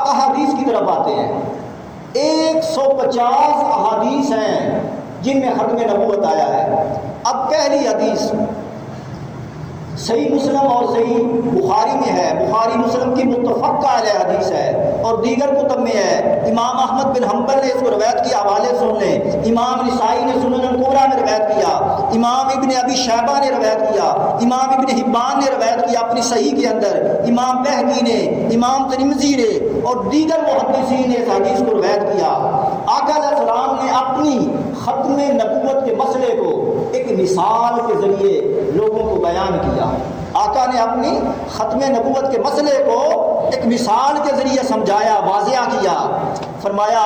آپ احادیث کی طرف آتے ہیں۔ 150 احادیث ہیں جن میں ختم نبوت آیا ہے۔ اب پہلی حدیث صحیح مسلم اور صحیح بخاری میں ہے، بخاری مسلم کی متفقہ علیہ حدیث ہے، اور دیگر کتب میں ہے۔ امام احمد بن حنبل نے اس کو روایت کی حوالے سن لیں، امام نسائی نے سنن الکبریٰ میں روایت کیا، امام ابن ابی شیبہ نے روایت کیا، امام ابن حبان نے روایت کیا اپنی صحیح کے اندر، امام بہقی نے، امام ترمذی نے اور دیگر محدثین نے اس حدیث کو روایت کیا۔ آقا علیہ السلام نے اپنی ختم نبوت کے مسئلے کو ایک مثال کے ذریعے لوگوں کو بیان کیا۔ آقا نے اپنی ختم نبوت کے مسئلے کو ایک مثال کے ذریعے سمجھایا، واضح کیا۔ فرمایا،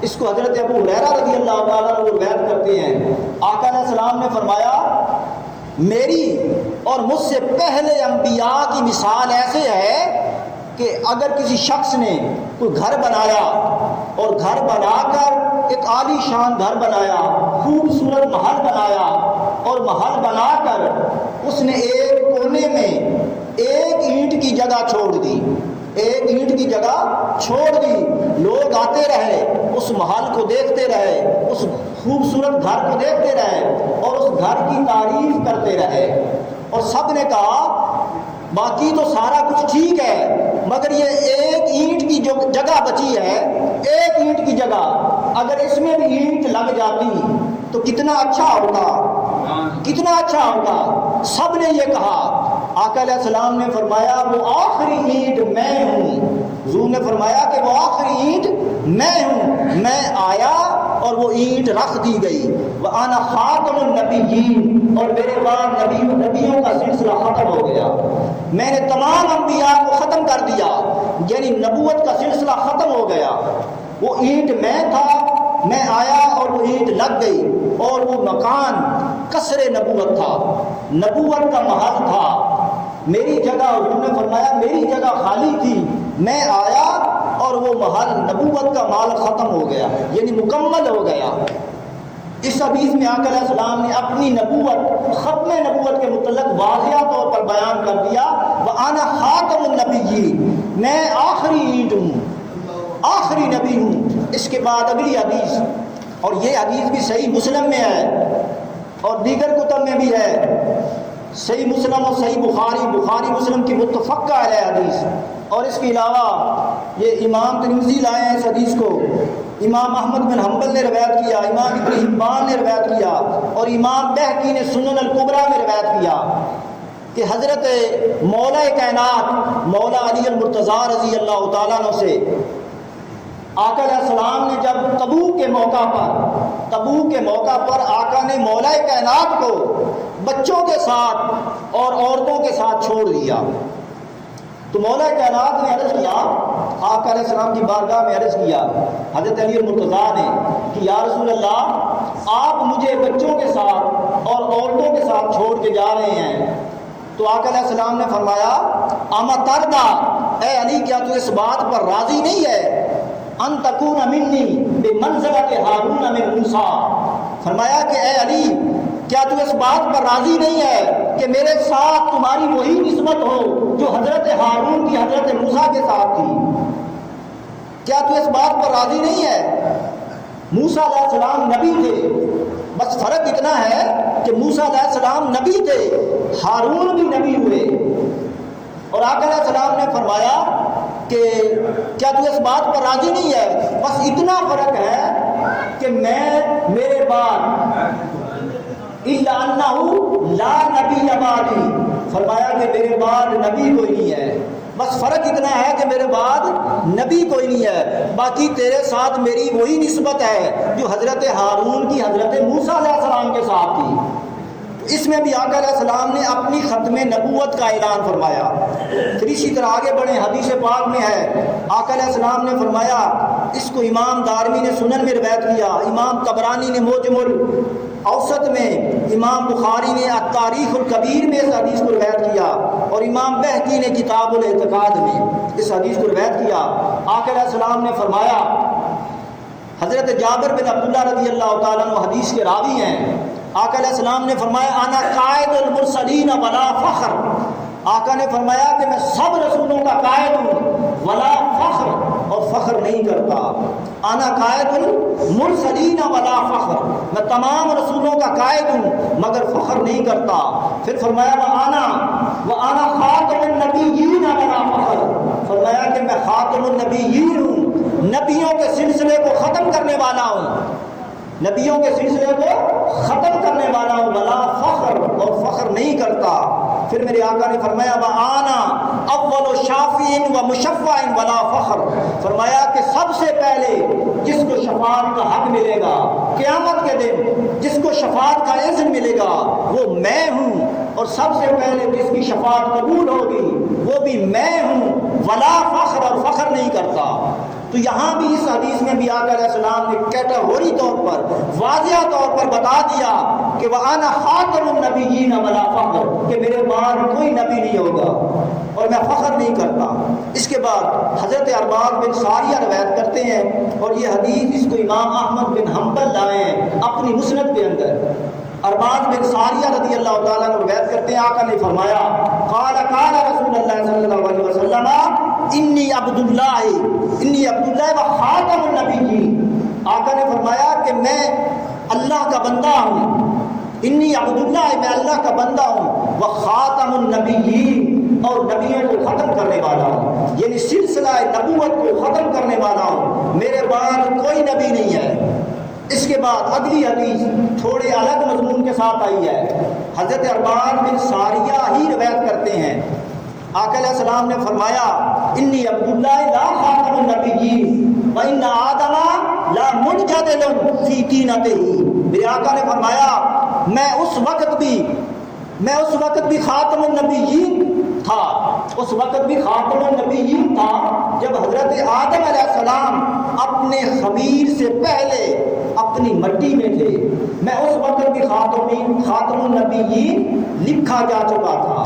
اس کو حضرت ابو ہریرہ رضی اللہ تعالیٰ عنہ روایت کرتے ہیں، آقا علیہ السلام نے فرمایا، میری اور مجھ سے پہلے انبیاء کی مثال ایسے ہے کہ اگر کسی شخص نے کوئی گھر بنایا اور گھر بنا کر ایک عالی شان گھر بنایا، خوبصورت محل بنایا، اور محل بنا کر اس نے ایک کونے میں ایک اینٹ کی جگہ چھوڑ دی، ایک اینٹ کی جگہ چھوڑ دی، لوگ آتے رہے، اس محل کو دیکھتے رہے، اس خوبصورت گھر کو دیکھتے رہے اور اس گھر کی تعریف کرتے رہے، اور سب نے کہا باقی تو سارا کچھ ٹھیک ہے، مگر یہ ایک اینٹ کی جو جگہ بچی ہے، ایک اینٹ کی جگہ، اگر اس میں بھی اینٹ لگ جاتی تو کتنا اچھا ہوگا، کتنا اچھا ہوگا۔ سب نے یہ کہا۔ آقا علیہ السلام نے فرمایا، وہ آخری اینٹ میں ہوں۔ حضور نے فرمایا کہ وہ آخری اینٹ میں ہوں، میں آیا اور وہ اینٹ رکھ دی گئی۔ وَأَنَا خَاتَمُ النَّبِيِّينَ، اور میرے بعد نبیوں کا سلسلہ ختم ہو گیا، میں نے تمام انبیاء کو ختم کر دیا، یعنی نبوت کا سلسلہ ختم ہو گیا۔ وہ اینٹ میں تھا، میں آیا اور وہ اینٹ لگ گئی، اور وہ مکان قصر نبوت تھا، نبوت کا محل تھا، میری جگہ، حضور نے فرمایا میری جگہ خالی تھی، میں آیا اور وہ محل نبوت کا محل ختم ہو گیا، یعنی مکمل ہو گیا۔ اس حدیث میں آقا علیہ السلام نے اپنی نبوت، ختم نبوت کے متعلق واضح طور پر بیان کر دیا، وَأَنَا خَاتَمُ النَّبِيِّينَ، میں آخری اینٹ ہوں، آخری نبی ہوں۔ اس کے بعد اگلی حدیث، اور یہ حدیث بھی صحیح مسلم میں ہے اور دیگر کتب میں بھی ہے، صحیح مسلم اور صحیح بخاری، بخاری مسلم کی متفقہ علیہ حدیث، اور اس کے علاوہ یہ امام ترمذی لائے ہیں اس حدیث کو، امام احمد بن حنبل نے روایت کیا، امام ابن حبان نے روایت کیا، اور امام بہقی نے سنن الکبریٰ میں روایت کیا کہ حضرت مولا کائنات مولا علی المرتضیٰ رضی اللہ تعالیٰ عنہ سے آقا علیہ السلام نے جب تبوک کے موقع پر آقا نے مولا کائنات کو بچوں کے ساتھ اور عورتوں کے ساتھ چھوڑ دیا، تو مولا کائنات نے عرض کیا، آقا علیہ السلام کی بارگاہ میں عرض کیا حضرت علی المرتضیٰ نے کہ یا رسول اللہ، آپ مجھے بچوں کے ساتھ اور عورتوں کے ساتھ چھوڑ کے جا رہے ہیں۔ تو آقا علیہ السلام نے فرمایا، اما تردا، اے علی کیا تو اس بات پر راضی نہیں ہے، ان تکون منی بمنزلۃ ہارون من موسیٰ، فرمایا کہ اے علی کیا تو اس بات پر راضی نہیں ہے کہ میرے ساتھ تمہاری وہی نسبت ہو جو حضرت ہارون کی حضرت موسیٰ کے ساتھ تھی؟ کیا تو اس بات پر راضی نہیں ہے؟ موسیٰ علیہ السلام نبی تھے، بس فرق اتنا ہے کہ موسیٰ علیہ السلام نبی تھے، ہارون بھی نبی ہوئے، اور آقا علیہ السلام نے فرمایا کہ کیا تو اس بات پر راضی نہیں ہے؟ بس اتنا فرق ہے کہ میرے بعد الا انہ لا نبی بعدی، فرمایا کہ میرے بعد نبی کوئی نہیں ہے، بس فرق اتنا ہے کہ میرے بعد نبی کوئی نہیں ہے، باقی تیرے ساتھ میری وہی نسبت ہے جو حضرت ہارون کی حضرت موسیٰ علیہ السلام کے ساتھ تھی۔ اس میں بھی آقا علیہ السلام نے اپنی ختم نبوت کا اعلان فرمایا۔ پھر اسی طرح آگے بڑھیں، حدیث پاک میں ہے آقا علیہ السلام نے فرمایا، اس کو امام دارمی نے سنن میں روایت کیا، امام طبرانی نے معجم الاوسط میں، امام بخاری نے التاریخ الکبیر میں اس حدیث کو روایت کیا، اور امام بہقی نے کتاب الاعتقاد میں اس حدیث کو روایت کیا۔ آقا علیہ السلام نے فرمایا، حضرت جابر بن عبداللہ رضی اللہ تعالیٰ عنہ حدیث کے راوی ہیں، آقا علیہ السلام نے فرمایا، انا قائد المرسلین ولا فخر، آقا نے فرمایا کہ میں سب رسولوں کا قائد ہوں، ولا فخر، فخر نہیں کرتا. انا قائد المرسلین ولا فخر، میں تمام رسولوں کا قائد ہوں مگر فخر نہیں کرتا. پھر فرمایا وَأَنَا خَاتَمُ النَّبِيِّينَ وَلَا فَخْرَ، فرمایا کہ میں خاتم النبیین ہوں، نبیوں کے سلسلے کو ختم کرنے والا ہوں، نبیوں کے سلسلے کو ختم کرنے والا ہوں، ولا فخر، اور فخر نہیں کرتا. پھر میرے آقا نے فرمایا وَآنَا أَوَّلُ شَافِعٍ وَمُشَفَّعٍ وَلَا فَخْرٍ، فرمایا کہ سب سے پہلے جس کو شفاعت کا حق ملے گا قیامت کے دن، جس کو شفاعت کا اذن ملے گا وہ میں ہوں، اور سب سے پہلے جس کی شفاعت قبول ہوگی وہ بھی میں ہوں، ولا فخر، اور فخر نہیں کرتا. تو یہاں بھی اس حدیث میں بھی آقا علیہ السلام نے کیٹیگوری طور پر واضح طور پر بتا دیا کہ وَأَنَا خَاتَمُ النَّبِيِّينَ وَلَا فَخْرٍ، کہ میرے بعد کوئی نبی نہیں ہوگا اور میں فخر نہیں کرتا. اس کے بعد حضرت ارباز بن ساریہ روایت کرتے ہیں، اور یہ حدیث اس کو امام احمد بن حنبل لائے ہیں اپنی مسند کے اندر. ارباز بن ساریہ رضی اللہ تعالیٰ عنہ روایت کرتے ہیں، آقا نے فرمایا قال رسول اللہ صلی اللہ علیہ وسلم انی عبداللہ و خاتم النبیین، آقا نے فرمایا کہ میں اللہ کا بندہ ہوں، انی عبداللہ، میں اللہ کا بندہ ہوں، و خاتم النبیین، اور نبیوں کو ختم کرنے والا ہوں، یعنی سلسلہ نبوت کو ختم کرنے والا ہوں، میرے بعد کوئی نبی نہیں ہے. اس کے بعد اگلی حدیث تھوڑے الگ مضمون کے ساتھ آئی ہے. حضرت ارباز بن ساریہ ہی روایت کرتے ہیں، آقا علیہ السلام نے فرمایا انی عبداللہ لا خاتم النبیین وان آدم لا منجدل فی طینتہ، میرے آقا نے فرمایا میں اس وقت بھی خاتم النبیین تھا، اس وقت بھی خاتم النبیین تھا جب حضرت آدم علیہ السلام اپنے خمیر سے پہلے اپنی مٹی میں تھے، میں اس وقت بھی خاتم النبیین لکھا جا چکا تھا.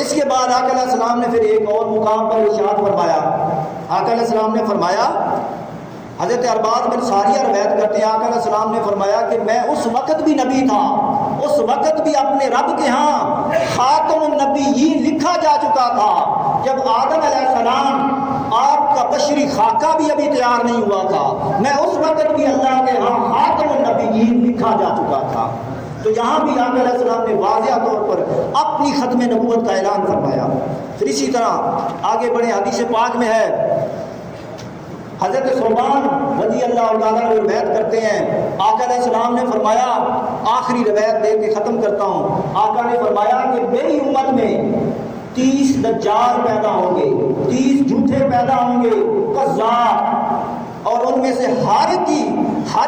اس کے بعد آقا علیہ السلام نے پھر ایک اور مقام پر ارشاد فرمایا، آقا علیہ السلام نے فرمایا، حضرت ارباز بن ساریہ روایت کرتے ہیں، آقا علیہ السلام نے فرمایا کہ میں اس وقت بھی نبی تھا، اس وقت بھی اپنے رب کے ہاں خاتم النبیین لکھا جا چکا تھا جب آدم علیہ السلام آپ کا بشری خاکہ بھی ابھی تیار نہیں ہوا تھا، میں اس وقت بھی اللہ کے ہاں خاتم النبیین لکھا جا چکا تھا. تو یہاں بھی آقا علیہ السلام نے واضح طور پر اپنی ختم نبوت کا اعلان فرمایا. پھر اسی طرح آگے بڑھے، حدیث پاک میں ہے حضرت ثوبان رضی اللہ تعالیٰ عنہ روایت کرتے ہیں، آقا علیہ السلام نے فرمایا، آخری روایت دے کے ختم کرتا ہوں، آقا نے فرمایا کہ میری امت میں 30 دجال پیدا ہوں گے، 30 جھوٹے پیدا ہوں گے کذاب، اور ان میں سے ہر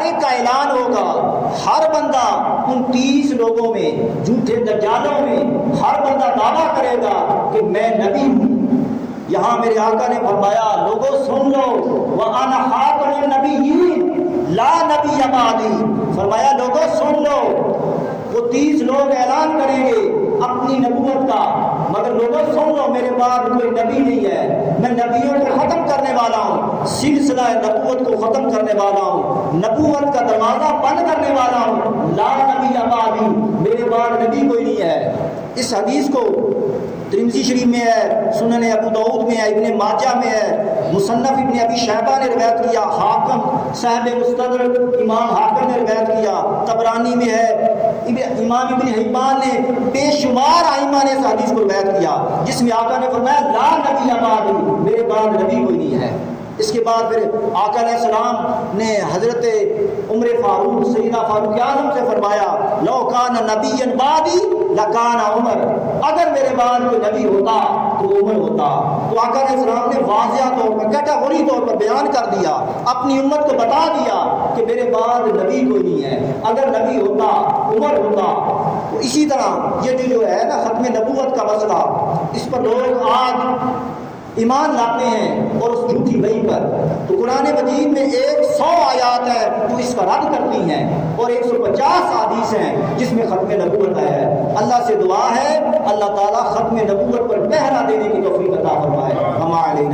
ایک کا اعلان ہوگا، ہر بندہ ان 30 لوگوں میں، جھوٹے دجالوں میں ہر بندہ دعویٰ کرے گا کہ میں نبی ہوں. یہاں میرے آقا نے فرمایا لوگوں سن لو وَأَنَا خَاتَمُ النَّبِيِّينَ لَا نَبِيَّ بَعْدِي، فرمایا لوگوں سن لو، وہ 30 لوگ اعلان کریں گے اپنی نبوت کا، مگر لوگوں سن لو میرے بعد کوئی نبی نہیں ہے، میں نبیوں کو ختم کرنے والا ہوں، سلسلہ نبوت کو ختم کرنے والا ہوں، نبوت کا دروازہ بند کرنے والا ہوں، لا نبی بعدی، میرے بعد نبی کوئی نہیں ہے. اس حدیث کو ترمذی شریف میں ہے، سنن ابو داؤد میں ہے، ابن ماجہ میں ہے، مصنف ابن ابی شیبہ نے روایت کیا، حاکم صاحب مستدرک امام حاکم نے روایت کیا، طبرانی میں ہے، امام ابن حبان نے بے شمار ائمہ نے اس حدیث کو روایت کیا جس میں آقا نے فرمایا لا نبی بعدی، میرے بعد نبی کوئی نہیں ہے. اس کے بعد پھر آقا علیہ السلام نے حضرت عمر فاروق سیدنا فاروق اعظم سے فرمایا لو کان نبی بعدی لکان عمر، اگر میرے بعد کوئی نبی ہوتا تو عمر ہوتا. تو آقا علیہ السلام نے واضح طور پر کیٹیگوری طور پر بیان کر دیا، اپنی امت کو بتا دیا کہ میرے بعد نبی کوئی نہیں ہے، اگر نبی ہوتا عمر ہوتا. تو اسی طرح یہ جو ہے نا ختم نبوت کا مسئلہ، اس پر لوگ آج ایمان لاتے ہیں اور اس جھوٹی وحی پر. تو قرآن مجید میں 100 آیات ہے جو اس کا رد کرتی ہیں، اور 150 حدیث ہیں جس میں ختم نبوت آیا ہے. اللہ سے دعا ہے اللہ تعالیٰ ختم نبوت پر پہرا دینے کی توفیق عطا فرمائے. ہمارے